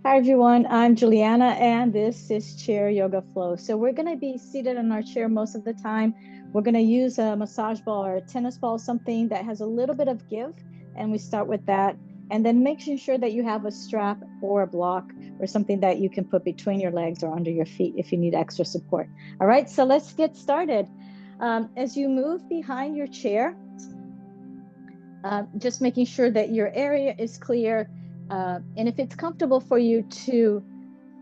Hi everyone, I'm Juliana and this is Chair Yoga Flow. So we're going to be seated in our chair most of the time. We're going to use a massage ball or a tennis ball, something that has a little bit of give, and we start with that. And then making sure that you have a strap or a block or something that you can put between your legs or under your feet if you need extra support. All right, so let's get started. As you move behind your chair, just making sure that your area is clear. And if it's comfortable for you to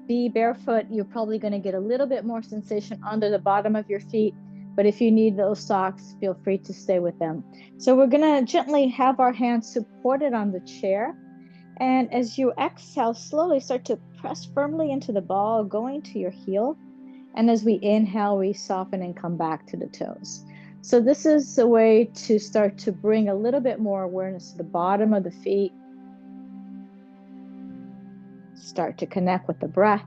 be barefoot, you're probably going to get a little bit more sensation under the bottom of your feet. But if you need those socks, feel free to stay with them. So we're going to gently have our hands supported on the chair. And as you exhale, slowly start to press firmly into the ball, going to your heel. And as we inhale, we soften and come back to the toes. So this is a way to start to bring a little bit more awareness to the bottom of the feet. Start to connect with the breath.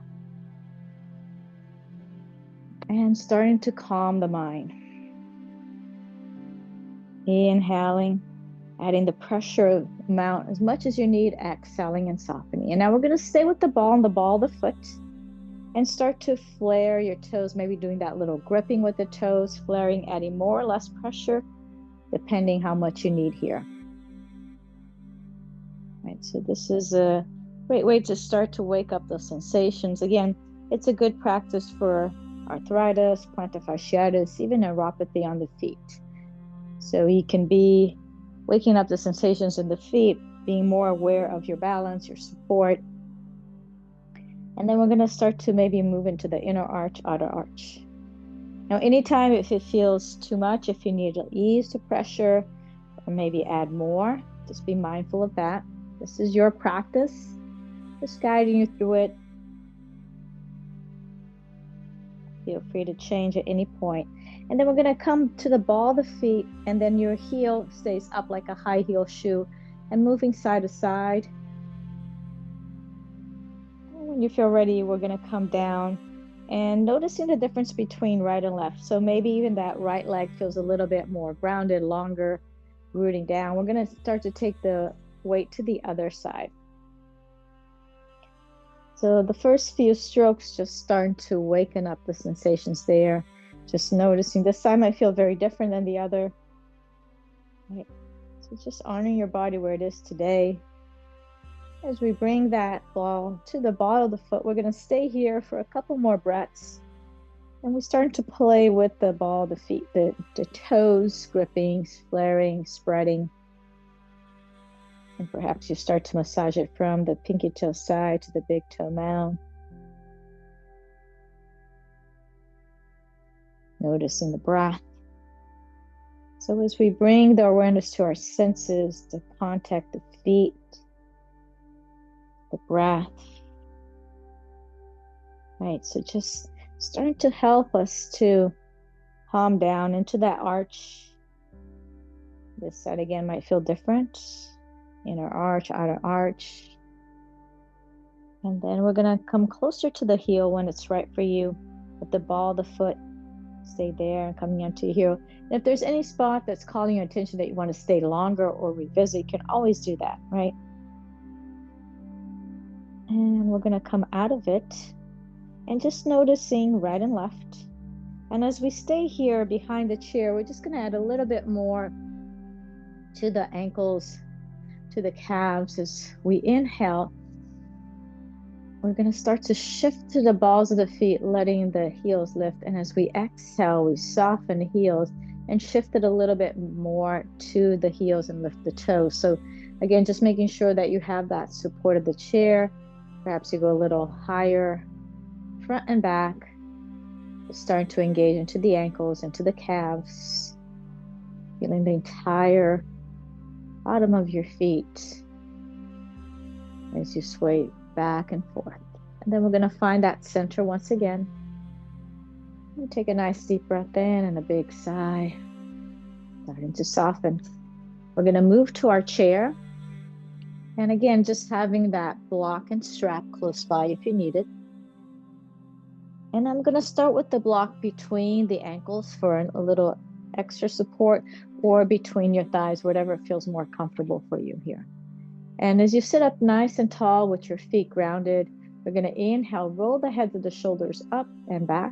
And starting to calm the mind. Inhaling, adding the pressure amount as much as you need, exhaling and softening. And now we're going to stay with the ball and the ball of the foot and start to flare your toes, maybe doing that little gripping with the toes, flaring, adding more or less pressure, depending how much you need here. Right, so this is a great way to start to wake up those sensations. Again, it's a good practice for arthritis, plantar fasciitis, even neuropathy on the feet. So you can be waking up the sensations in the feet, being more aware of your balance, your support. And then we're going to start to maybe move into the inner arch, outer arch. Now, anytime if it feels too much, if you need to ease the pressure or maybe add more, just be mindful of that. This is your practice, just guiding you through it. Feel free to change at any point. And then we're going to come to the ball of the feet, and then your heel stays up like a high heel shoe and moving side to side. And when you feel ready, we're going to come down and noticing the difference between right and left. So maybe even that right leg feels a little bit more grounded, longer, rooting down. We're going to start to take the weight to the other side. So the first few strokes, just starting to waken up the sensations there. Just noticing this side might feel very different than the other. Right. So just honoring your body where it is today. As we bring that ball to the ball of the foot, we're going to stay here for a couple more breaths. And we start to play with the ball of the feet, the toes gripping, flaring, spreading. And perhaps you start to massage it from the pinky toe side to the big toe mound. Noticing the breath. So as we bring the awareness to our senses, to contact the feet, the breath. Right, so just starting to help us to calm down into that arch. This side again might feel different. Inner arch, outer arch. And then we're going to come closer to the heel when it's right for you. With the ball of the foot, stay there and coming onto your heel. And if there's any spot that's calling your attention that you want to stay longer or revisit, you can always do that, right? And we're going to come out of it and just noticing right and left. And as we stay here behind the chair, we're just going to add a little bit more to the ankles, to the calves. As we inhale, we're going to start to shift to the balls of the feet, letting the heels lift. And as we exhale, we soften the heels and shift it a little bit more to the heels and lift the toes. So again, just making sure that you have that support of the chair. Perhaps you go a little higher, front and back. Starting to engage into the ankles, into the calves. Feeling the entire bottom of your feet as you sway back and forth. And then we're going to find that center once again. And take a nice deep breath in and a big sigh. Starting to soften. We're going to move to our chair. And again, just having that block and strap close by if you need it. And I'm going to start with the block between the ankles for a little extra support, or between your thighs, whatever feels more comfortable for you here. And as you sit up nice and tall with your feet grounded, We're going to inhale, roll the heads of the shoulders up and back.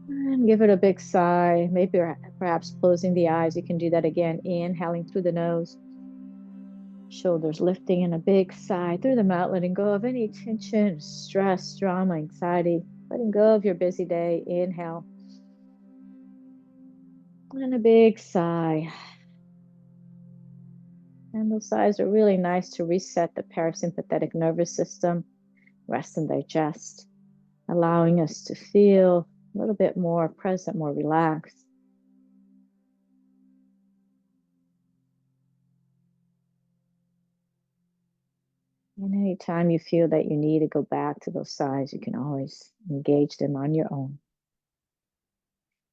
And give it a big sigh. Maybe perhaps closing the eyes. You can do that again. Inhaling through the nose. Shoulders lifting and a big sigh through the mouth, letting go of any tension, stress, drama, anxiety. Letting go of your busy day. Inhale. And a big sigh. And those sighs are really nice to reset the parasympathetic nervous system. Rest and digest. Allowing us to feel a little bit more present, more relaxed. And anytime you feel that you need to go back to those sighs, you can always engage them on your own.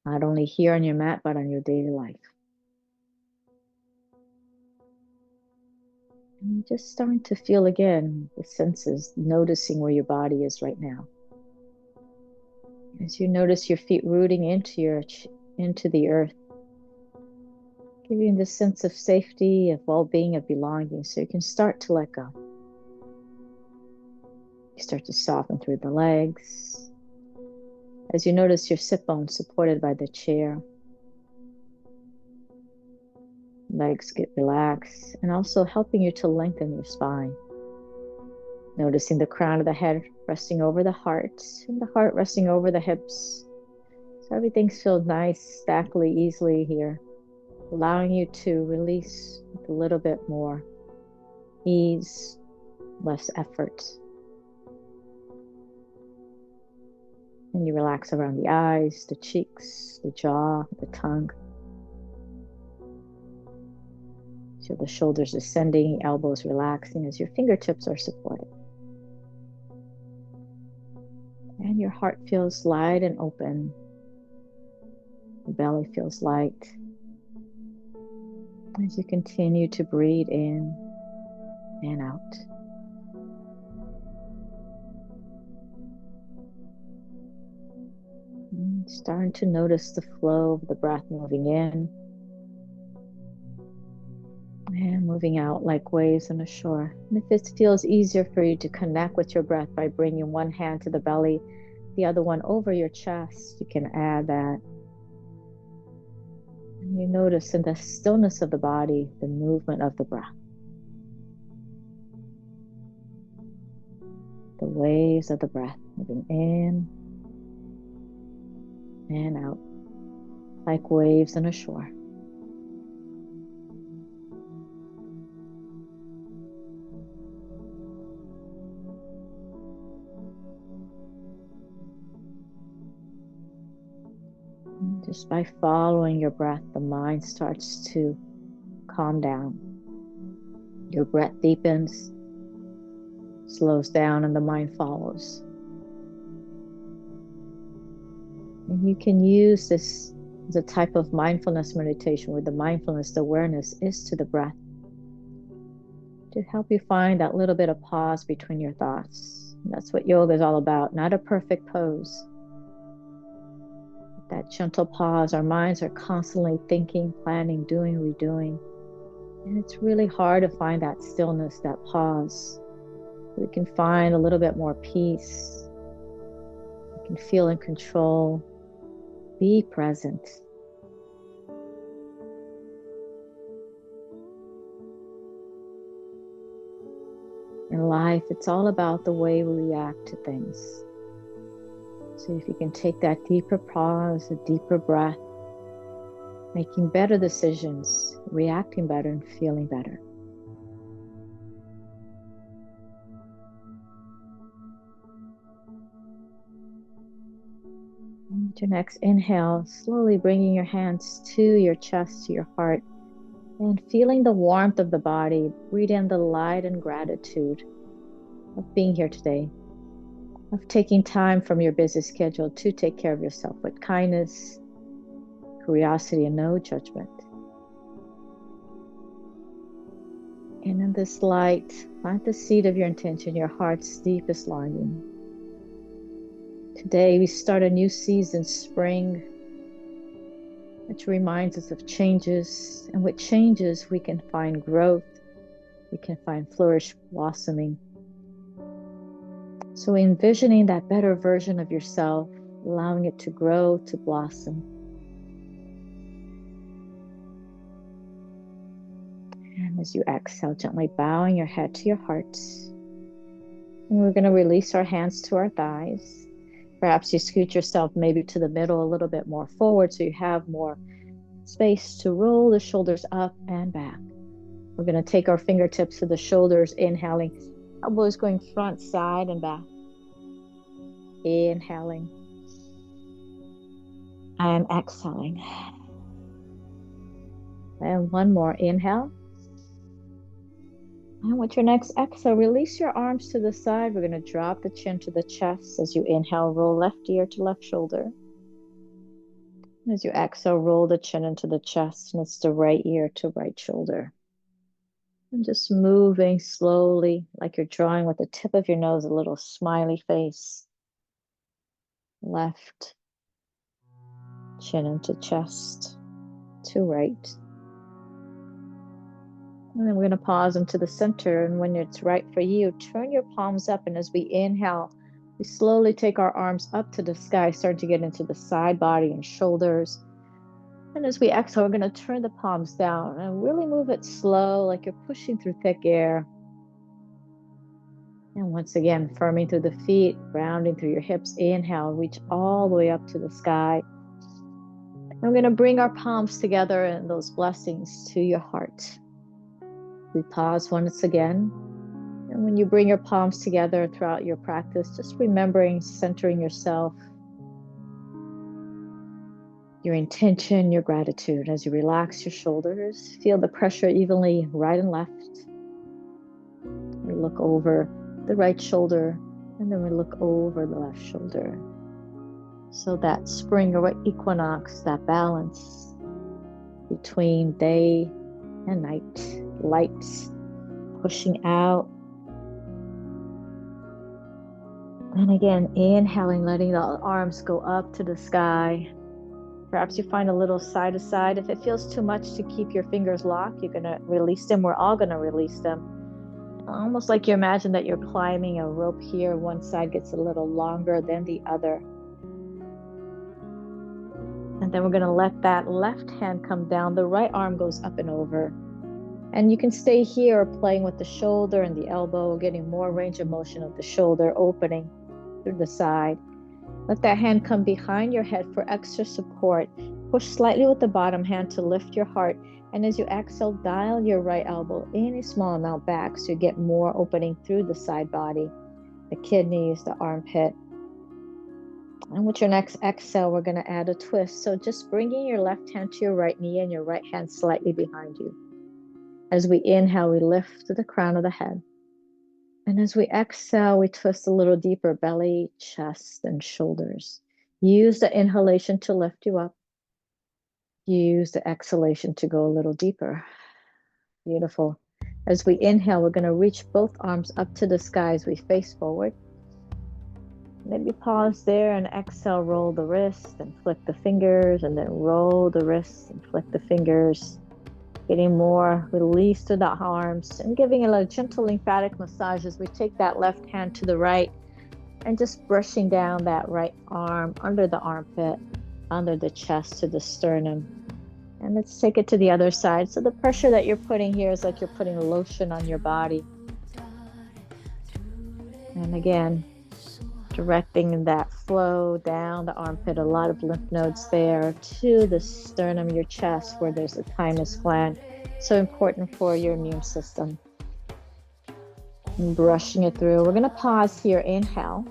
Not only here on your mat, but on your daily life. And you're just starting to feel again the senses, noticing where your body is right now. As you notice your feet rooting into the earth, giving this sense of safety, of well-being, of belonging, so you can start to let go. You start to soften through the legs. As you notice your sit bones supported by the chair, legs get relaxed, and also helping you to lengthen your spine. Noticing the crown of the head resting over the heart, and the heart resting over the hips. So everything feels nice, stackly, easily here, allowing you to release with a little bit more ease, less effort. And you relax around the eyes, the cheeks, the jaw, the tongue. So the shoulders ascending, elbows relaxing as your fingertips are supported. And your heart feels light and open. The belly feels light. As you continue to breathe in and out. And starting to notice the flow of the breath moving in and moving out like waves on the shore. And if it feels easier for you to connect with your breath by bringing one hand to the belly, the other one over your chest, you can add that. And you notice in the stillness of the body, the movement of the breath. The waves of the breath moving in and out like waves on a shore. And just by following your breath, the mind starts to calm down. Your breath deepens, slows down, and the mind follows. And you can use this as a type of mindfulness meditation where the mindfulness, the awareness is to the breath to help you find that little bit of pause between your thoughts. And that's what yoga is all about, not a perfect pose. That gentle pause. Our minds are constantly thinking, planning, doing, redoing. And it's really hard to find that stillness, that pause. We can find a little bit more peace. We can feel in control. Be present. In life, it's all about the way we react to things. So if you can take that deeper pause, a deeper breath, making better decisions, reacting better, and feeling better. And your next inhale, slowly bringing your hands to your chest, to your heart, and feeling the warmth of the body. Breathe in the light and gratitude of being here today, of taking time from your busy schedule to take care of yourself with kindness, curiosity, and no judgment. And in this light, plant the seed of your intention, your heart's deepest longing. Today, we start a new season, spring, which reminds us of changes. And with changes, we can find growth. We can find flourish, blossoming. So envisioning that better version of yourself, allowing it to grow, to blossom. And as you exhale, gently bowing your head to your heart. And we're going to release our hands to our thighs. Perhaps you scoot yourself maybe to the middle a little bit more forward so you have more space to roll the shoulders up and back. We're going to take our fingertips to the shoulders, inhaling, elbows going front, side, and back. Inhaling and exhaling. And one more inhale. And with your next exhale, release your arms to the side. We're going to drop the chin to the chest. As you inhale, roll left ear to left shoulder. As you exhale, roll the chin into the chest, and it's the right ear to right shoulder. And just moving slowly, like you're drawing with the tip of your nose, a little smiley face. Left, chin into chest, to right. And then we're going to pause into the center, and when it's right for you, turn your palms up, and as we inhale, we slowly take our arms up to the sky, starting to get into the side body and shoulders. And as we exhale, we're going to turn the palms down and really move it slow, like you're pushing through thick air. And once again, firming through the feet, rounding through your hips. Inhale, reach all the way up to the sky. And we're going to bring our palms together and those blessings to your heart. We pause once again. And when you bring your palms together throughout your practice, just remembering centering yourself, your intention, your gratitude. As you relax your shoulders, feel the pressure evenly right and left. We look over the right shoulder, and then we look over the left shoulder. So that spring or equinox, that balance between day and night, lights pushing out. And again, inhaling, letting the arms go up to the sky. Perhaps you find a little side to side. If it feels too much to keep your fingers locked, you're going to release them. We're all going to release them. Almost like you imagine that you're climbing a rope here. One side gets a little longer than the other. And then we're going to let that left hand come down. The right arm goes up and over. And you can stay here playing with the shoulder and the elbow, getting more range of motion of the shoulder, opening through the side. Let that hand come behind your head for extra support. Push slightly with the bottom hand to lift your heart. And as you exhale, dial your right elbow in a small amount back so you get more opening through the side body, the kidneys, the armpit. And with your next exhale, we're going to add a twist. So just bringing your left hand to your right knee and your right hand slightly behind you. As we inhale, we lift to the crown of the head. And as we exhale, we twist a little deeper, belly, chest, and shoulders. Use the inhalation to lift you up. Use the exhalation to go a little deeper. Beautiful. As we inhale, we're going to reach both arms up to the sky as we face forward. Maybe pause there and exhale, roll the wrist and flick the fingers, and then roll the wrists and flick the fingers. Getting more release to the arms and giving it a gentle lymphatic massage as we take that left hand to the right and just brushing down that right arm under the armpit, under the chest to the sternum. And let's take it to the other side. So the pressure that you're putting here is like you're putting lotion on your body. And again, directing that flow down the armpit, a lot of lymph nodes there to the sternum, your chest, where there's a thymus gland. So important for your immune system. And brushing it through. We're going to pause here, inhale.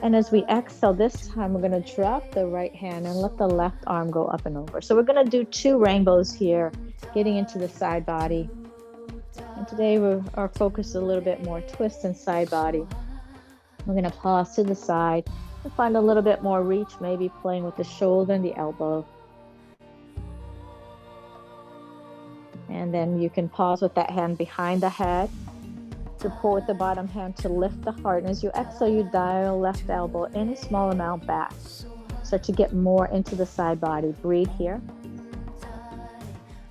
And as we exhale this time, we're going to drop the right hand and let the left arm go up and over. So we're going to do 2 rainbows here, getting into the side body. And today our focus is a little bit more twist and side body. We're going to pause to the side and find a little bit more reach, maybe playing with the shoulder and the elbow. And then you can pause with that hand behind the head to pull with the bottom hand to lift the heart. And as you exhale, you dial left elbow in a small amount back. Start to get more into the side body. Breathe here.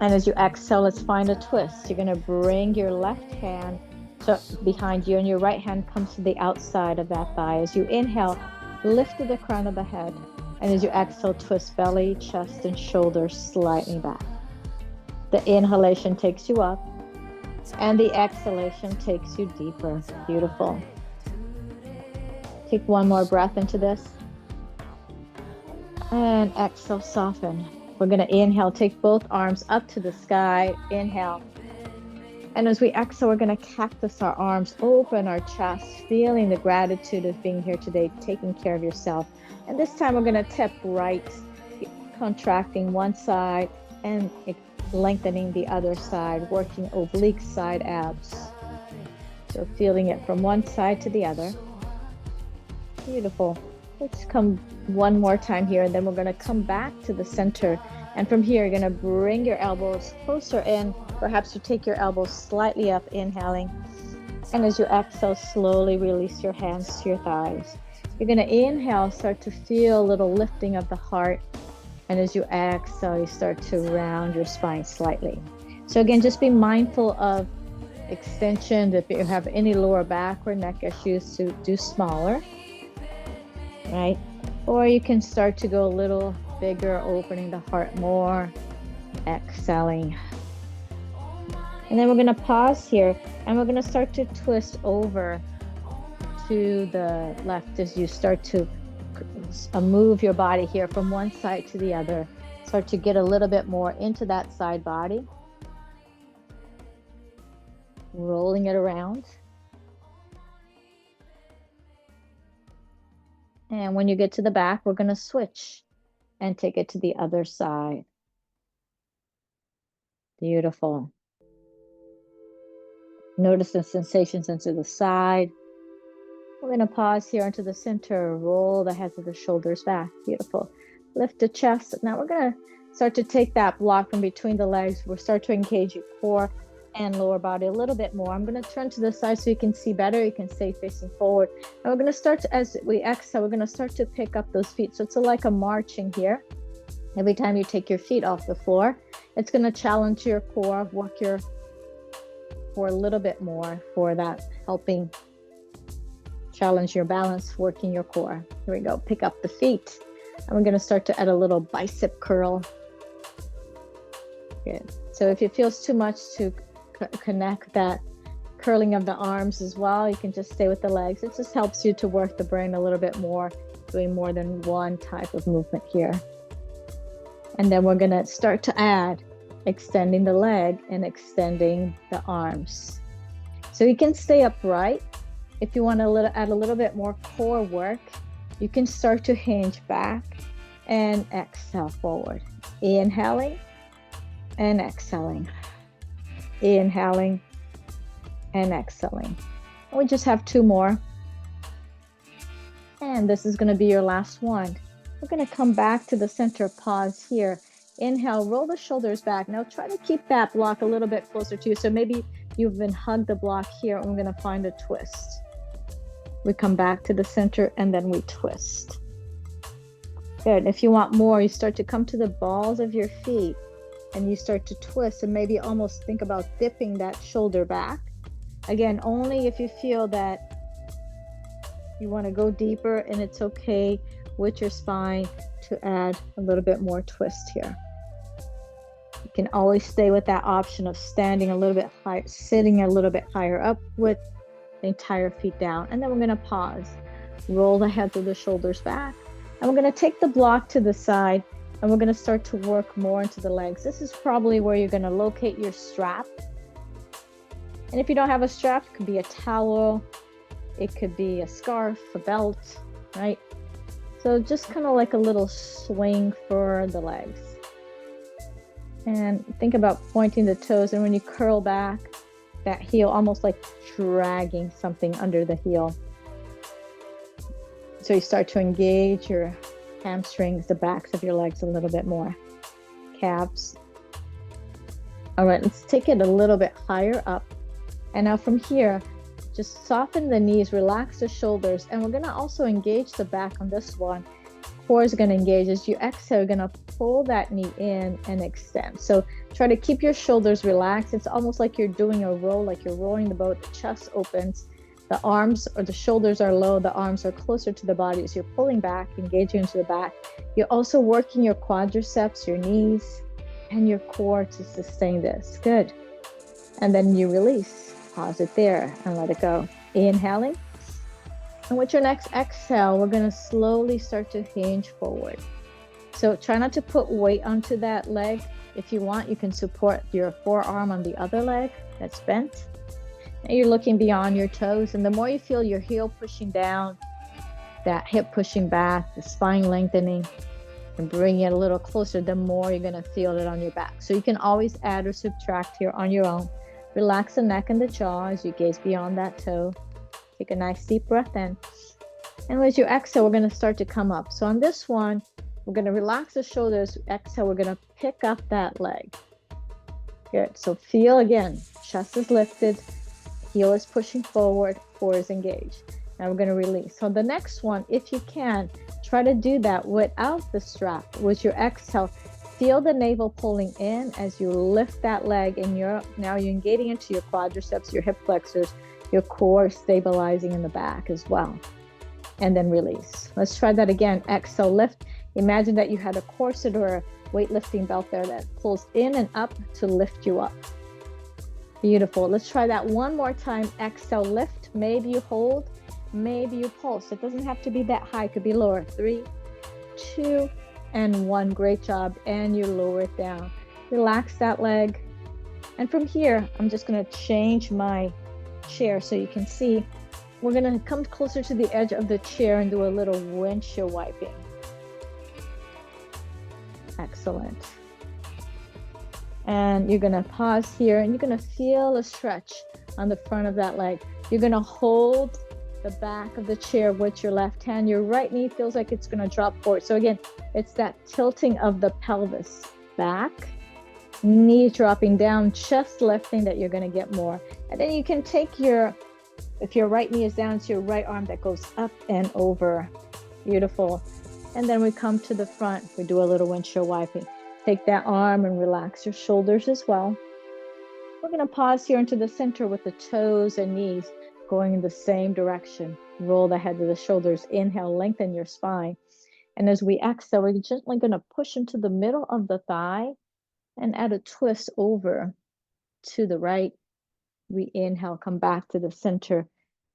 And as you exhale, let's find a twist. You're going to bring your left hand so behind you, and your right hand comes to the outside of that thigh. As you inhale, lift to the crown of the head, and as you exhale, twist belly, chest, and shoulders slightly back. The inhalation takes you up, and the exhalation takes you deeper. Beautiful. Take one more breath into this. And exhale, soften. We're going to inhale, take both arms up to the sky. Inhale. And as we exhale, we're going to cactus our arms, open our chest, feeling the gratitude of being here today, taking care of yourself. And this time we're going to tip right, contracting one side and lengthening the other side, working oblique side abs. So feeling it from one side to the other. Beautiful. Let's come one more time here, and then we're going to come back to the center. And from here, you're going to bring your elbows closer in. Perhaps you take your elbows slightly up, inhaling. And as you exhale, slowly release your hands to your thighs. You're going to inhale, start to feel a little lifting of the heart. And as you exhale, you start to round your spine slightly. So again, just be mindful of extension. If you have any lower back or neck issues, to do smaller, right? Or you can start to go a little bigger, opening the heart more, exhaling. And then we're going to pause here, and we're going to start to twist over to the left as you start to move your body here from one side to the other. Start to get a little bit more into that side body. Rolling it around. And when you get to the back, we're going to switch and take it to the other side. Beautiful. Notice the sensations into the side. We're going to pause here into the center. Roll the heads of the shoulders back. Beautiful. Lift the chest. Now we're going to start to take that block from between the legs. We'll start to engage your core and lower body a little bit more. I'm going to turn to the side so you can see better. You can stay facing forward. And we're going to start to, as we exhale, we're going to start to pick up those feet. So it's like a marching here. Every time you take your feet off the floor, it's going to challenge your core, work your core a little bit more for that, helping challenge your balance, working your core. Here we go. Pick up the feet. And we're going to start to add a little bicep curl. Good. So if it feels too much to connect that curling of the arms as well, you can just stay with the legs. It just helps you to work the brain a little bit more, doing more than one type of movement here. And then we're going to start to add extending the leg and extending the arms. So you can stay upright. If you want to add a little bit more core work, you can start to hinge back and exhale forward. Inhaling and exhaling. Inhaling and exhaling. We just have two more. And this is going to be your last one. We're going to come back to the center, pause here. Inhale, roll the shoulders back. Now try to keep that block a little bit closer to you. So maybe you've been hugged the block here, and we're going to find a twist. We come back to the center and then we twist. Good. If you want more, you start to come to the balls of your feet and you start to twist, and maybe almost think about dipping that shoulder back. Again, only if you feel that you want to go deeper, and it's okay with your spine to add a little bit more twist here. You can always stay with that option of standing a little bit higher, sitting a little bit higher up with the entire feet down. And then we're going to pause, roll the heads of the shoulders back, and we're going to take the block to the side, and we're going to start to work more into the legs. This is probably where you're going to locate your strap. And if you don't have a strap, it could be a towel, it could be a scarf, a belt, right? So just kind of like a little swing for the legs. And think about pointing the toes, and when you curl back, that heel almost like dragging something under the heel. So you start to engage your hamstrings, the backs of your legs a little bit more. Calves. All right, let's take it a little bit higher up. And now from here, just soften the knees, relax the shoulders, and we're going to also engage the back on this one. core is going to engage. As you exhale, you're going to pull that knee in and extend. So try to keep your shoulders relaxed. It's almost like you're doing a roll, like you're rowing the boat. The chest opens, the arms or the shoulders are low, the arms are closer to the body. So you're pulling back, engaging into the back. You're also working your quadriceps, your knees, and your core to sustain this. Good. And then you release. Pause it there and let it go. Inhaling. And with your next exhale, we're going to slowly start to hinge forward. So try not to put weight onto that leg. If you want, you can support your forearm on the other leg that's bent. And you're looking beyond your toes. And the more you feel your heel pushing down, that hip pushing back, the spine lengthening, and bring it a little closer, the more you're going to feel it on your back. So you can always add or subtract here on your own. Relax the neck and the jaw as you gaze beyond that toe. Take a nice deep breath in. And as you exhale, we're going to start to come up. So on this one, we're going to relax the shoulders. Exhale, we're going to pick up that leg. Good. So feel again, chest is lifted, heel is pushing forward, core is engaged. Now we're going to release. So the next one, if you can, try to do that without the strap. With your exhale, feel the navel pulling in as you lift that leg, and now you're engaging into your quadriceps, your hip flexors, your core stabilizing in the back as well. And then release. Let's try that again. Exhale, lift. Imagine that you had a corset or a weightlifting belt there that pulls in and up to lift you up. Beautiful. Let's try that one more time. Exhale, lift. Maybe you hold, maybe you pulse. It doesn't have to be that high. It could be lower. 3, 2, and 1. Great job. And you lower it down. Relax that leg. And from here, I'm just going to change my chair so you can see. We're going to come closer to the edge of the chair and do a little windshield wiping. Excellent. And you're going to pause here, and you're going to feel a stretch on the front of that leg. You're going to hold the back of the chair with your left hand. Your right knee feels like it's going to drop forward. So again, it's that tilting of the pelvis back, knee dropping down, chest lifting that you're going to get more. And then you can take if your right knee is down, it's your right arm that goes up and over. Beautiful. And then we come to the front. We do a little windshield wiping. Take that arm and relax your shoulders as well. We're going to pause here into the center with the toes and knees going in the same direction. Roll the head to the shoulders. Inhale, lengthen your spine. And as we exhale, we're gently going to push into the middle of the thigh and add a twist over to the right. We inhale, come back to the center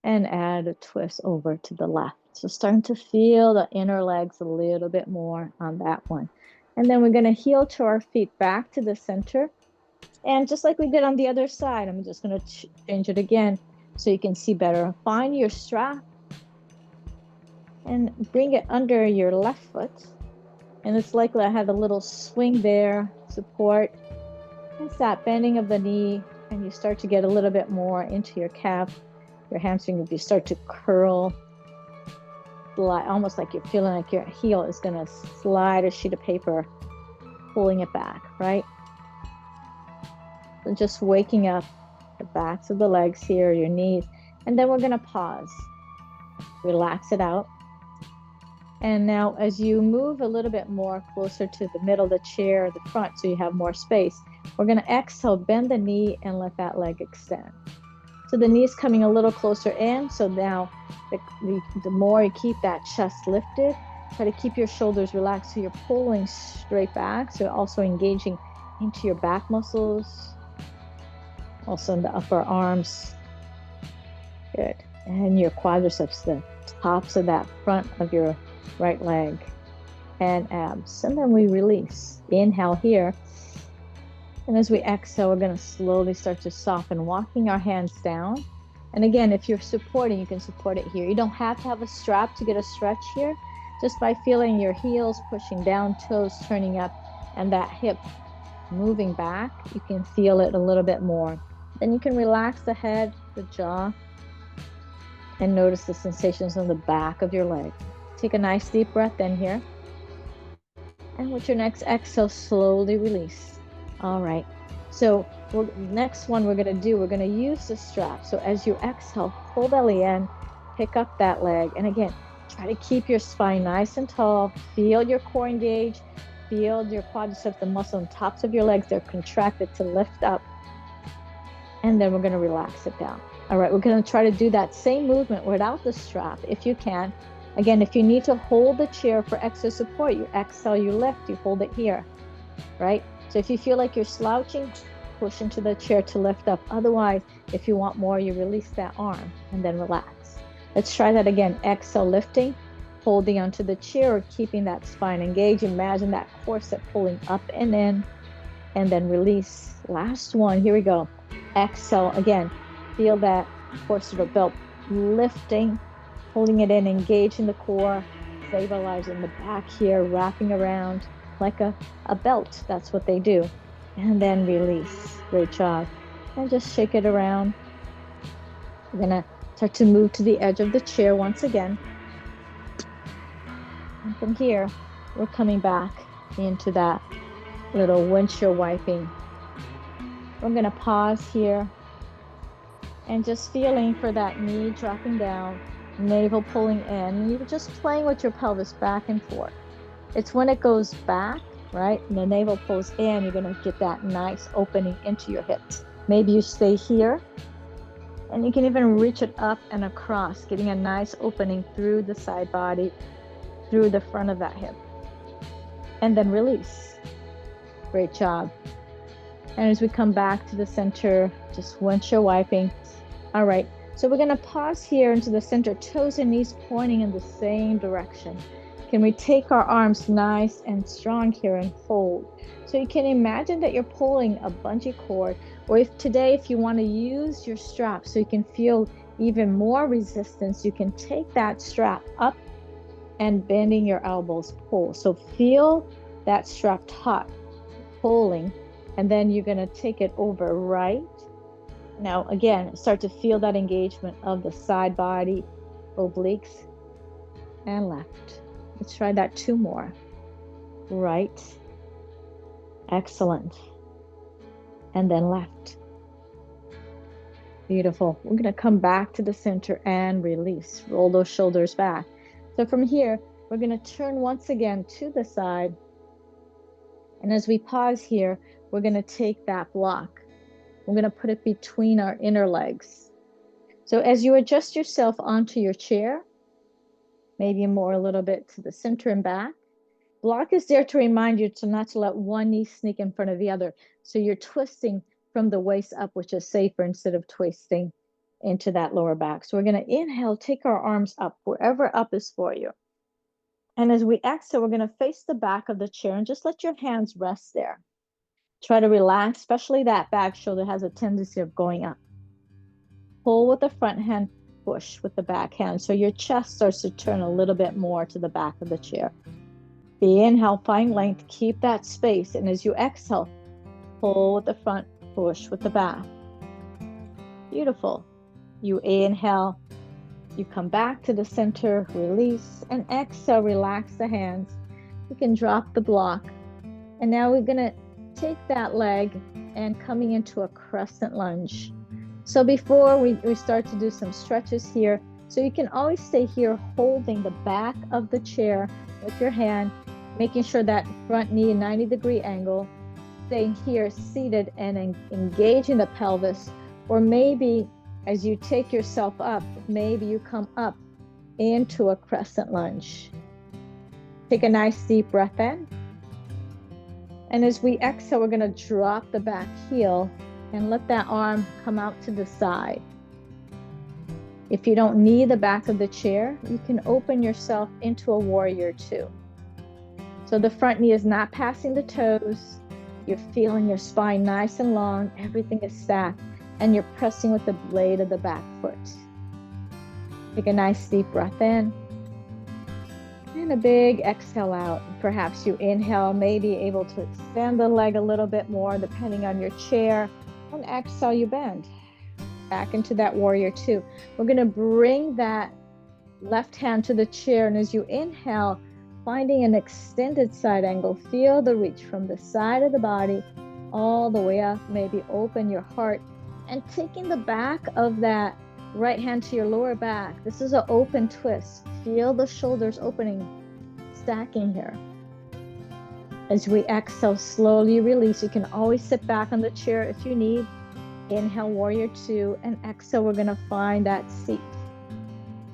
and add a twist over to the left. So starting to feel the inner legs a little bit more on that one. And then we're going to heel to our feet back to the center. And just like we did on the other side, I'm just going to change it again so you can see better. Find your strap and bring it under your left foot. And it's likely I have a little swing there, support. It's that bending of the knee, and you start to get a little bit more into your calf, your hamstring. If you start to curl, slide, almost like you're feeling like your heel is going to slide a sheet of paper, pulling it back, right? So just waking up the backs of the legs here, your knees, and then we're going to pause. Relax it out. And now as you move a little bit more closer to the middle of the chair, the front, so you have more space, we're going to exhale, bend the knee and let that leg extend. So the knee's coming a little closer in. So now the more you keep that chest lifted, try to keep your shoulders relaxed so you're pulling straight back. So also engaging into your back muscles, also in the upper arms. Good. And your quadriceps, the tops of that front of your right leg and abs. And then we release. Inhale here. And as we exhale, we're going to slowly start to soften, walking our hands down. And again, if you're supporting, you can support it here. You don't have to have a strap to get a stretch here. Just by feeling your heels pushing down, toes turning up, and that hip moving back, you can feel it a little bit more. Then you can relax the head, the jaw, and notice the sensations on the back of your leg. Take a nice deep breath in here. And with your next exhale, slowly release. All right. So next one we're going to use the strap. So as you exhale, pull belly in, pick up that leg. And again, Try to keep your spine nice and tall. Feel your core engage. Feel your quadriceps, the muscle on tops of your legs. They're contracted to lift up. And then we're going to relax it down. All right, we're going to try to do that same movement without the strap if you can. Again, if you need to hold the chair for extra support, you exhale, you lift, you hold it here, right? So if you feel like you're slouching, push into the chair to lift up. Otherwise, if you want more, you release that arm and then relax. Let's try that again. Exhale, lifting, holding onto the chair, or keeping that spine engaged. Imagine that corset pulling up and in, and then release. Last one, here we go. Exhale, again, feel that corset or belt lifting, holding it in, engaging the core, stabilizing the back here, wrapping around like a belt. That's what they do. And then release. Great job. And just shake it around. We're gonna start to move to the edge of the chair once again. And from here, we're coming back into that little windshield wiping. We're gonna pause here and just feeling for that knee dropping down, navel pulling in. You're just playing with your pelvis back and forth. It's when it goes back, right, and the navel pulls in, you're gonna get that nice opening into your hips. Maybe you stay here, and you can even reach it up and across, getting a nice opening through the side body, through the front of that hip. And then release. Great job. And as we come back to the center, just windshield wiping. All right, so we're gonna pause here into the center, toes and knees pointing in the same direction. Can we take our arms nice and strong here and hold? So you can imagine that you're pulling a bungee cord, or if you want to use your strap so you can feel even more resistance, you can take that strap up and bending your elbows, pull. So feel that strap taut, pulling, and then you're going to take it over right. Now, again, start to feel that engagement of the side body, obliques, and left. Let's try that 2 more. Right. Excellent. And then left. Beautiful. We're going to come back to the center and release. Roll those shoulders back. So from here, we're going to turn once again to the side. And as we pause here, we're going to take that block. We're going to put it between our inner legs. So as you adjust yourself onto your chair, maybe more a little bit to the center and back, block is there to remind you to not to let one knee sneak in front of the other. So you're twisting from the waist up, which is safer, instead of twisting into that lower back. So we're going to inhale, take our arms up, wherever up is for you. And as we exhale, we're going to face the back of the chair and just let your hands rest there. Try to relax, especially that back shoulder has a tendency of going up. Pull with the front hand, push with the back hand. So your chest starts to turn a little bit more to the back of the chair. The inhale, find length, keep that space. And as you exhale, pull with the front, push with the back. Beautiful. You inhale, you come back to the center, release, and exhale, relax the hands. You can drop the block. And now we're going to take that leg and coming into a crescent lunge. So before we start to do some stretches here, so you can always stay here holding the back of the chair with your hand, making sure that front knee 90-degree angle, staying here seated and engaging the pelvis. Or maybe as you take yourself up, maybe you come up into a crescent lunge. Take a nice deep breath in. And as we exhale, we're going to drop the back heel and let that arm come out to the side. If you don't need the back of the chair, you can open yourself into a warrior 2. So the front knee is not passing the toes. You're feeling your spine nice and long. Everything is stacked. And you're pressing with the blade of the back foot. Take a nice deep breath in. And a big exhale out. Perhaps you inhale, maybe able to extend the leg a little bit more depending on your chair. And exhale, you bend back into that warrior 2. We're going to bring that left hand to the chair. And as you inhale, finding an extended side angle, feel the reach from the side of the body all the way up. Maybe open your heart and taking the back of that Right hand to your lower back. This is an open twist. Feel the shoulders opening, stacking here. As we exhale, slowly release. You can always sit back on the chair if you need. Inhale, warrior two, and exhale, we're gonna find that seat.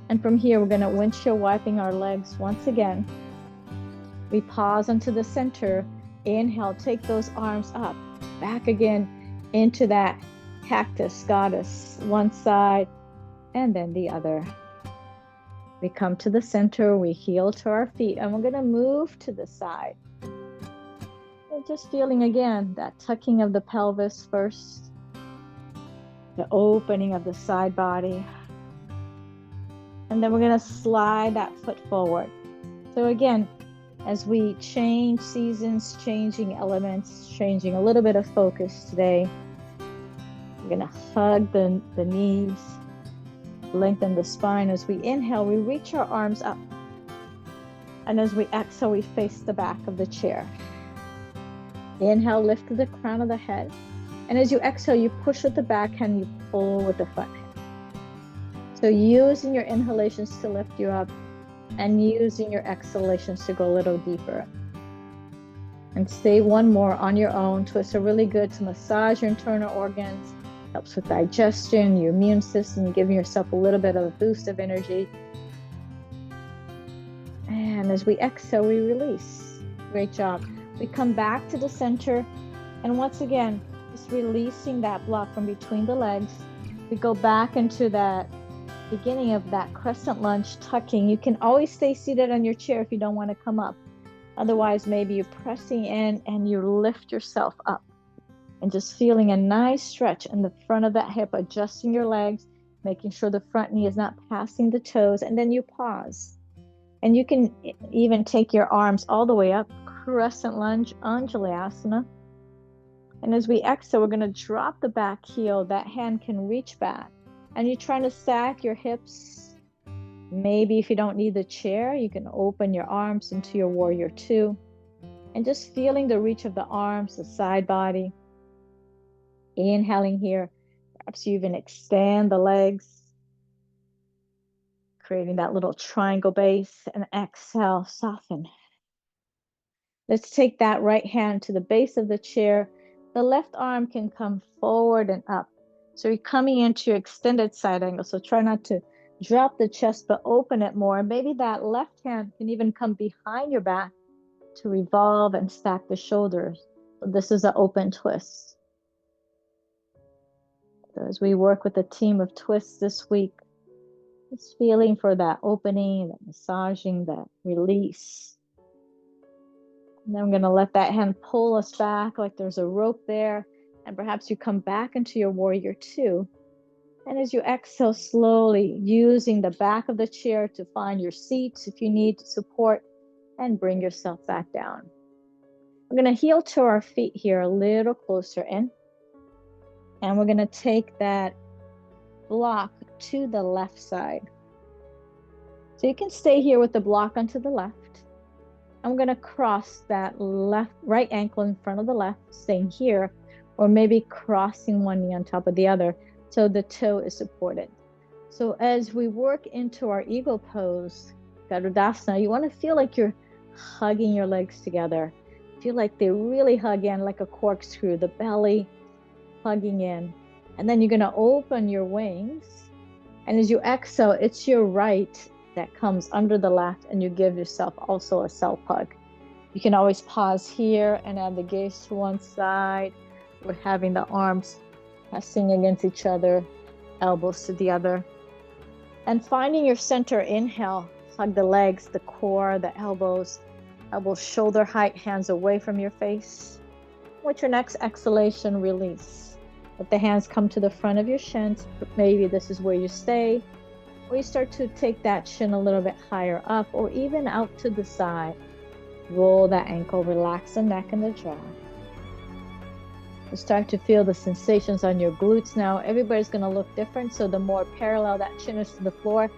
And from here, we're gonna windshield wiping our legs once again. We pause onto the center. Inhale, take those arms up, back again into that cactus goddess, one side and then the other. We come to the center, we heel to our feet, and we're gonna move to the side. And just feeling again that tucking of the pelvis first, the opening of the side body. And then we're gonna slide that foot forward. So again, as we change seasons, changing elements, changing a little bit of focus today, we're gonna hug the knees, lengthen the spine. As we inhale, we reach our arms up. And as we exhale, we face the back of the chair. Inhale, lift to the crown of the head. And as you exhale, you push with the back hand, you pull with the front hand. So using your inhalations to lift you up and using your exhalations to go a little deeper. And stay one more on your own. Twists are really good to massage your internal organs, helps with digestion, your immune system, giving yourself a little bit of a boost of energy. And as we exhale, we release. Great job. We come back to the center, and once again, just releasing that block from between the legs. We go back into that beginning of that crescent lunge, tucking. You can always stay seated on your chair if you don't want to come up. Otherwise, maybe you're pressing in and you lift yourself up and just feeling a nice stretch in the front of that hip, adjusting your legs, making sure the front knee is not passing the toes, and then you pause. And you can even take your arms all the way up, crescent lunge, Anjalayasana. And as we exhale, we're going to drop the back heel. That hand can reach back. And you're trying to stack your hips. Maybe if you don't need the chair, you can open your arms into your warrior two. And just feeling the reach of the arms, the side body. Inhaling here. Perhaps you even extend the legs, creating that little triangle base. And exhale, soften. Let's take that right hand to the base of the chair. The left arm can come forward and up. So you're coming into your extended side angle. So try not to drop the chest, but open it more. Maybe that left hand can even come behind your back to revolve and stack the shoulders. So this is an open twist. So as we work with a team of twists this week, just feeling for that opening, that massaging, that release. And then I'm going to let that hand pull us back like there's a rope there. And perhaps you come back into your warrior two. And as you exhale slowly, using the back of the chair to find your seat if you need support, and bring yourself back down. We're going to heel to our feet here a little closer in. And we're going to take that block to the left side. So you can stay here with the block onto the left. I'm going to cross that right ankle in front of the left, staying here, or maybe crossing one knee on top of the other so the toe is supported. So as we work into our eagle pose, Garudasana, you want to feel like you're hugging your legs together. Feel like they really hug in like a corkscrew, the belly hugging in. And then you're going to open your wings. And as you exhale, it's your right that comes under the left, and you give yourself also a self hug. You can always pause here and add the gaze to one side. We're having the arms pressing against each other, elbows to the other. And finding your center, inhale, hug the legs, the core, the elbows shoulder height, hands away from your face. With your next exhalation, release. Let the hands come to the front of your shins. Maybe this is where you stay. Or you start to take that shin a little bit higher up, or even out to the side. Roll that ankle, relax the neck and the jaw. You start to feel the sensations on your glutes now. Everybody's going to look different, so the more parallel that chin is to the floor,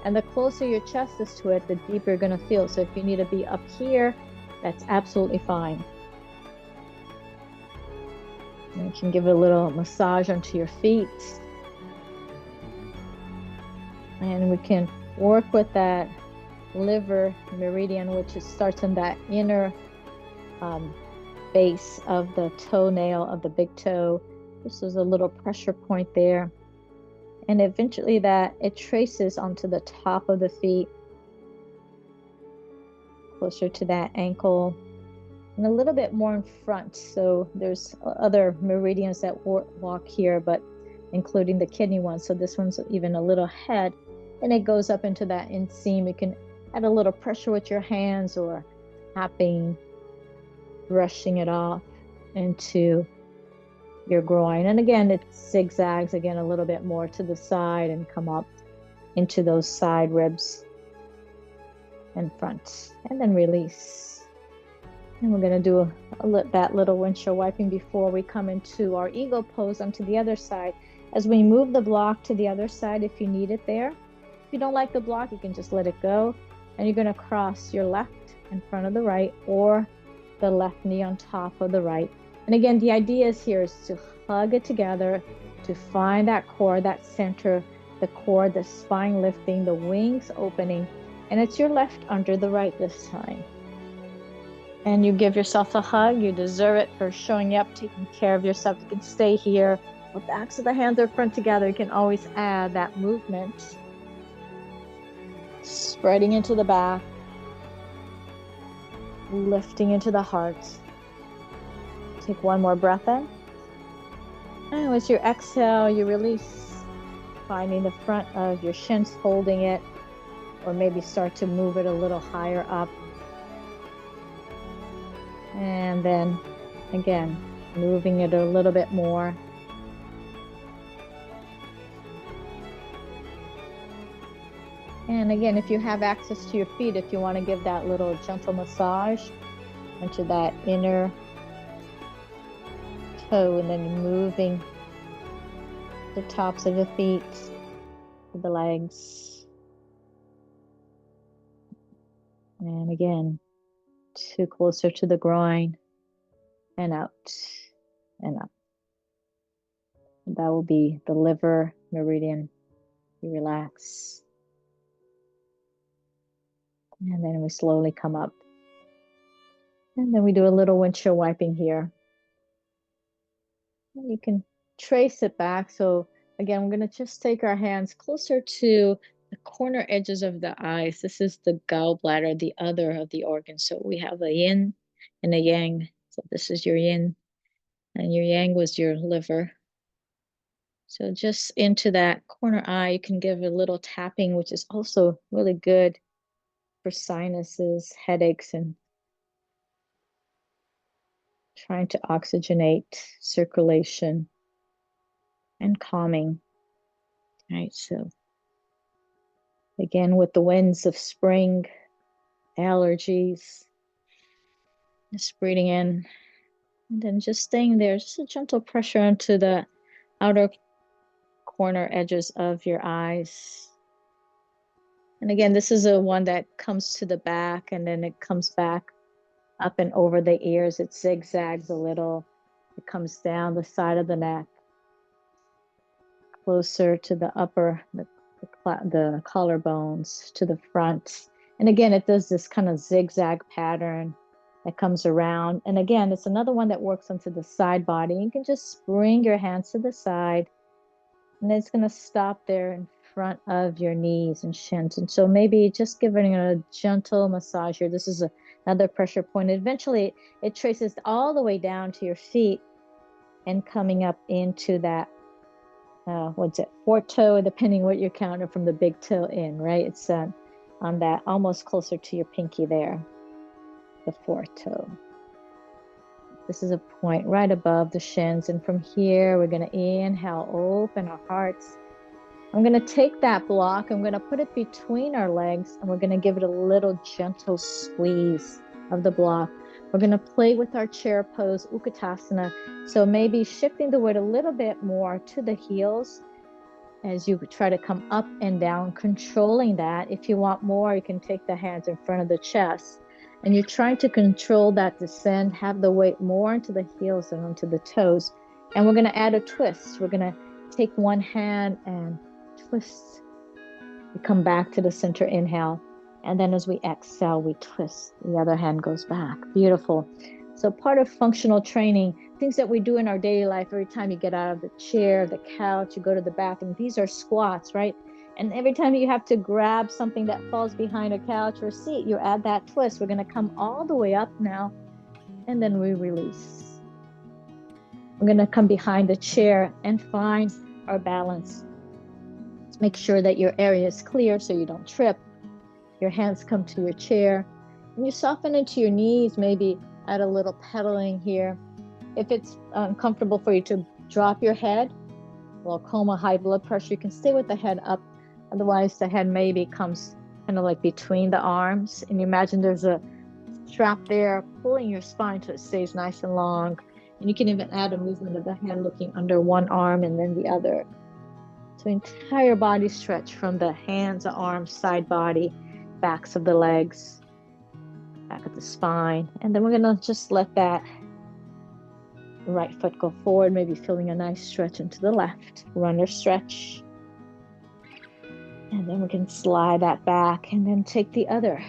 and the closer your chest is to it, the deeper you're going to feel. So if you need to be up here, that's absolutely fine. And you can give a little massage onto your feet. And we can work with that liver meridian, which starts in that inner base of the toenail of the big toe. This is a little pressure point there. And eventually that it traces onto the top of the feet, closer to that ankle, and a little bit more in front. So there's other meridians that walk here, but including the kidney one. So this one's even a little ahead, and it goes up into that inseam. You can add a little pressure with your hands or tapping, brushing it off into your groin. And again, it zigzags again a little bit more to the side and come up into those side ribs and front, and then release. And we're going to do that little windshield wiping before we come into our eagle pose onto the other side. As we move the block to the other side, if you need it there. If you don't like the block, you can just let it go. And you're going to cross your left in front of the right, or the left knee on top of the right. And again, the idea is here is to hug it together, to find that core, that center, the core, the spine lifting, the wings opening. And it's your left under the right this time. And you give yourself a hug. You deserve it for showing up, taking care of yourself. You can stay here. The backs of the hands are front together. You can always add that movement. Spreading into the back. Lifting into the heart. Take one more breath in. And with your exhale, you release. Finding the front of your shins, holding it. Or maybe start to move it a little higher up. And then, again, moving it a little bit more. And again, if you have access to your feet, if you want to give that little gentle massage into that inner toe, and then moving the tops of the feet to the legs. And again, closer to the groin, and out and up. That will be the liver meridian. You relax. And then we slowly come up. And then we do a little windshield wiping here. And you can trace it back. So again, we're going to just take our hands closer to the corner edges of the eyes. This is the gallbladder, the other of the organs. So we have a yin and a yang. So this is your yin, and your yang was your liver. So just into that corner eye, you can give a little tapping, which is also really good for sinuses, headaches, and trying to oxygenate circulation and calming. All right, so again, with the winds of spring, allergies, just breathing in, and then just staying there, just a gentle pressure into the outer corner edges of your eyes. And again, this is a one that comes to the back, and then it comes back up and over the ears. It zigzags a little. It comes down the side of the neck, closer to the upper, the collarbones, to the front. And again, it does this kind of zigzag pattern that comes around. And again, it's another one that works onto the side body. You can just bring your hands to the side, and it's going to stop there in front of your knees and shins. And so maybe just giving it a gentle massage here. This is another pressure point. Eventually, it traces all the way down to your feet and coming up into that, fourth toe, depending what you're counting from the big toe in, right? It's on that almost closer to your pinky there, the fourth toe. This is a point right above the shins. And from here, we're going to inhale, open our hearts. I'm going to take that block, I'm going to put it between our legs, and we're going to give it a little gentle squeeze of the block. We're going to play with our chair pose, Utkatasana. So maybe shifting the weight a little bit more to the heels as you try to come up and down, controlling that. If you want more, you can take the hands in front of the chest. And you're trying to control that descent, have the weight more into the heels and onto the toes. And we're going to add a twist. We're going to take one hand and twist We come back to the center inhale. And then as we exhale, we twist. The other hand goes back. Beautiful. So part of functional training, things that we do in our daily life, every time you get out of the chair, the couch, you go to the bathroom, these are squats, right? And every time you have to grab something that falls behind a couch or seat, you add that twist. We're going to come all the way up now, and then we release. We're going to come behind the chair and find our balance. Let's make sure that your area is clear so you don't trip. Your hands come to your chair, and you soften into your knees, maybe add a little pedaling here. If it's uncomfortable for you to drop your head, glaucoma, high blood pressure, you can stay with the head up. Otherwise, the head maybe comes kind of like between the arms. And you imagine there's a strap there pulling your spine so it stays nice and long. And you can even add a movement of the hand looking under one arm and then the other. So entire body stretch from the hands, the arms, side body, backs of the legs, back of the spine. And then we're going to just let that right foot go forward, maybe feeling a nice stretch into the left. Runner stretch. And then we can slide that back and then take the other.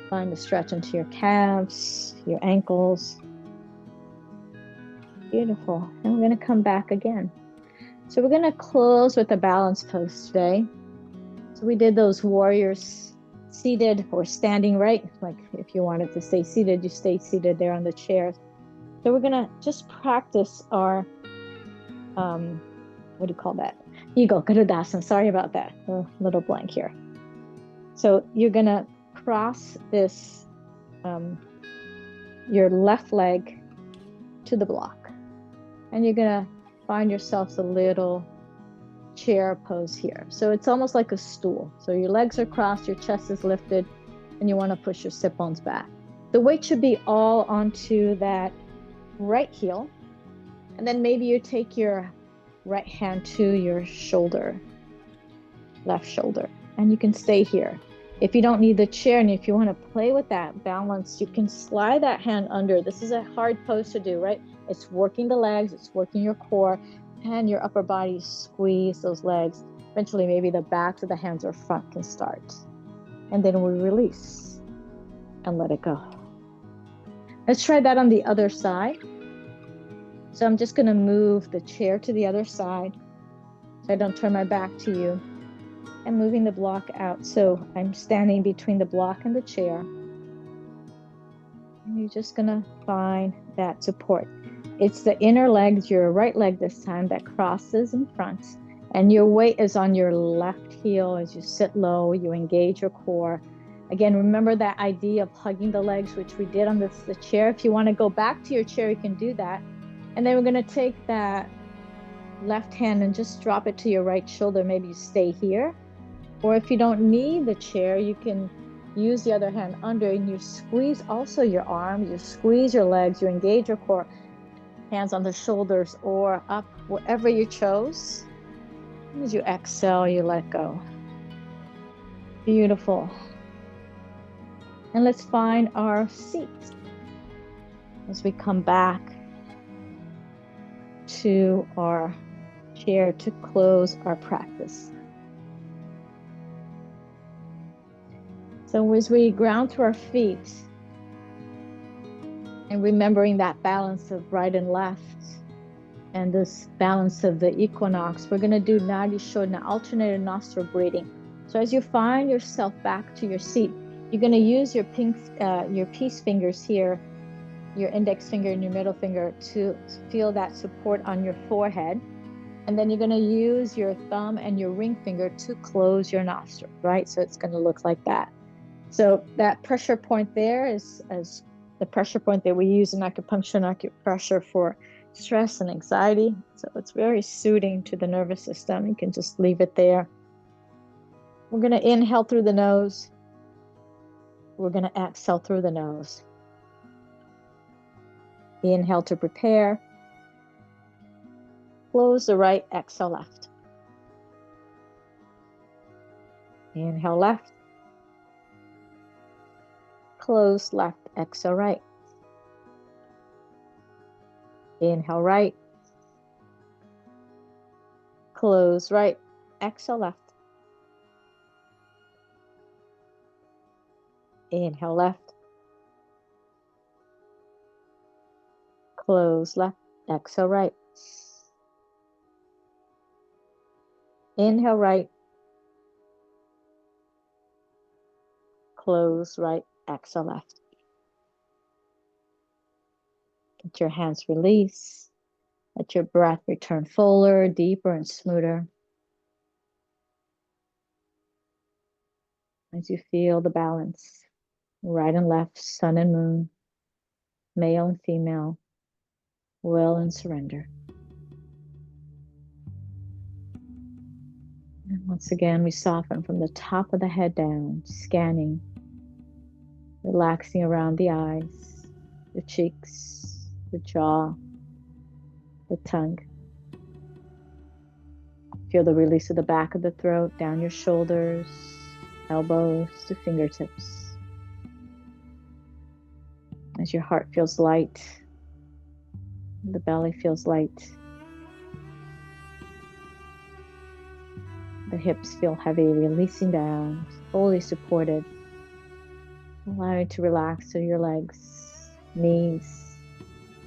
Find the stretch into your calves, your ankles. Beautiful. And we're going to come back again. So we're going to close with a balance pose today. So we did those warriors seated or standing, right? Like if you wanted to stay seated, you stay seated there on the chair. So we're going to just practice our, what do you call that? Eagle, Garudasana. Sorry about that. A little blank here. So you're going to cross this, your left leg to the block. And you're going to find yourselves a little chair pose here. So it's almost like a stool. So your legs are crossed, your chest is lifted, and you want to push your sit bones back. The weight should be all onto that right heel. And then maybe you take your right hand to your shoulder, left shoulder, and you can stay here. If you don't need the chair and if you want to play with that balance, you can slide that hand under. This is a hard pose to do, right? It's working the legs, it's working your core and your upper body. Squeeze those legs. Eventually, maybe the backs of the hands or front can start. And then we release and let it go. Let's try that on the other side. So I'm just going to move the chair to the other side so I don't turn my back to you. And moving the block out. So I'm standing between the block and the chair. And you're just going to find that support. It's the inner legs, your right leg this time, that crosses in front. And your weight is on your left heel as you sit low, you engage your core. Again, remember that idea of hugging the legs, which we did on the chair. If you want to go back to your chair, you can do that. And then we're going to take that left hand and just drop it to your right shoulder. Maybe you stay here. Or if you don't need the chair, you can use the other hand under and you squeeze also your arms, you squeeze your legs, you engage your core, hands on the shoulders or up, wherever you chose. As you exhale, you let go. Beautiful. And let's find our seat as we come back to our chair to close our practice. So as we ground to our feet and remembering that balance of right and left and this balance of the equinox, we're going to do Nadi Shodhana, alternated nostril breathing. So as you find yourself back to your seat, you're going to use your peace fingers here, your index finger and your middle finger, to feel that support on your forehead. And then you're going to use your thumb and your ring finger to close your nostrils, right? So it's going to look like that. So that pressure point there is as the pressure point that we use in acupuncture and acupressure for stress and anxiety. So it's very soothing to the nervous system. You can just leave it there. We're going to inhale through the nose. We're going to exhale through the nose. Inhale to prepare. Close the right, exhale left. Inhale left. Close left, exhale right. Inhale right. Close right, exhale left. Inhale left. Close left. Exhale right. Inhale right. Close right. Exhale left. Let your hands release. Let your breath return fuller, deeper, and smoother. As you feel the balance, right and left, sun and moon, male and female, will and surrender. And once again, we soften from the top of the head down, scanning, relaxing around the eyes, the cheeks, the jaw, the tongue. Feel the release of the back of the throat, down your shoulders, elbows to fingertips. As your heart feels light, the belly feels light. The hips feel heavy, releasing down, fully supported. Allow you to relax through your legs, knees,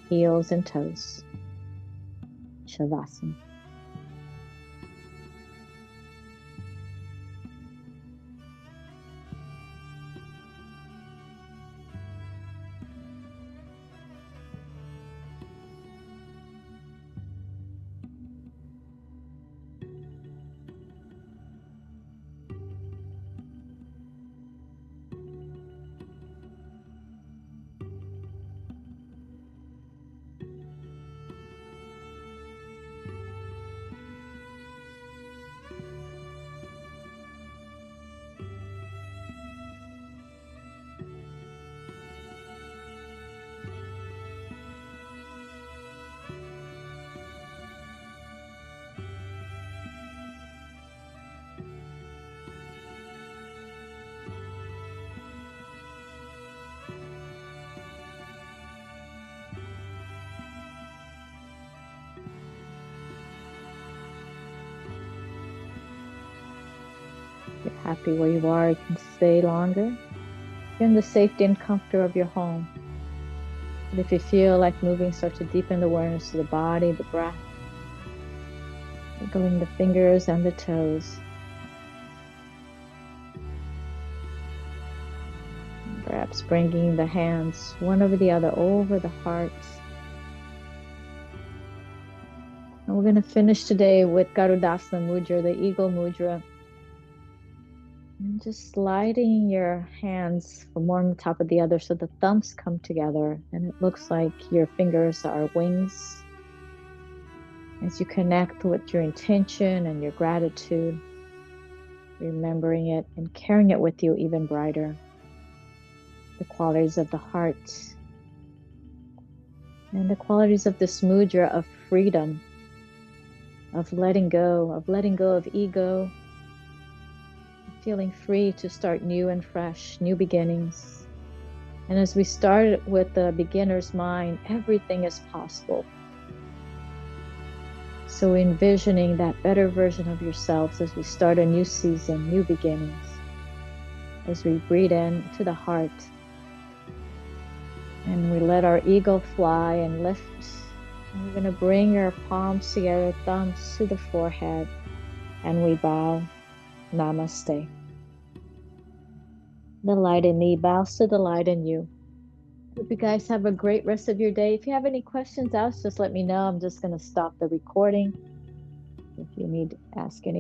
heels, and toes. Shavasana. If you're happy where you are, you can stay longer. You're in the safety and comfort of your home. But if you feel like moving, start to deepen the awareness of the body, the breath, wiggling the fingers and the toes. Perhaps bringing the hands one over the other over the heart. And we're going to finish today with Garudasana Mudra, the Eagle Mudra. And just sliding your hands from one on top of the other so the thumbs come together and it looks like your fingers are wings. As you connect with your intention and your gratitude, remembering it and carrying it with you even brighter. The qualities of the heart and the qualities of this mudra of freedom, of letting go of ego, feeling free to start new and fresh, new beginnings. And as we start with the beginner's mind, everything is possible. So envisioning that better version of yourselves as we start a new season, new beginnings. As we breathe in to the heart and we let our ego fly and lift. And we're going to bring our palms together, thumbs to the forehead, and we bow. Namaste. The light in me bows to the light in you. Hope you guys have a great rest of your day. If you have any questions, just let me know. I'm just going to stop the recording. If you need to ask any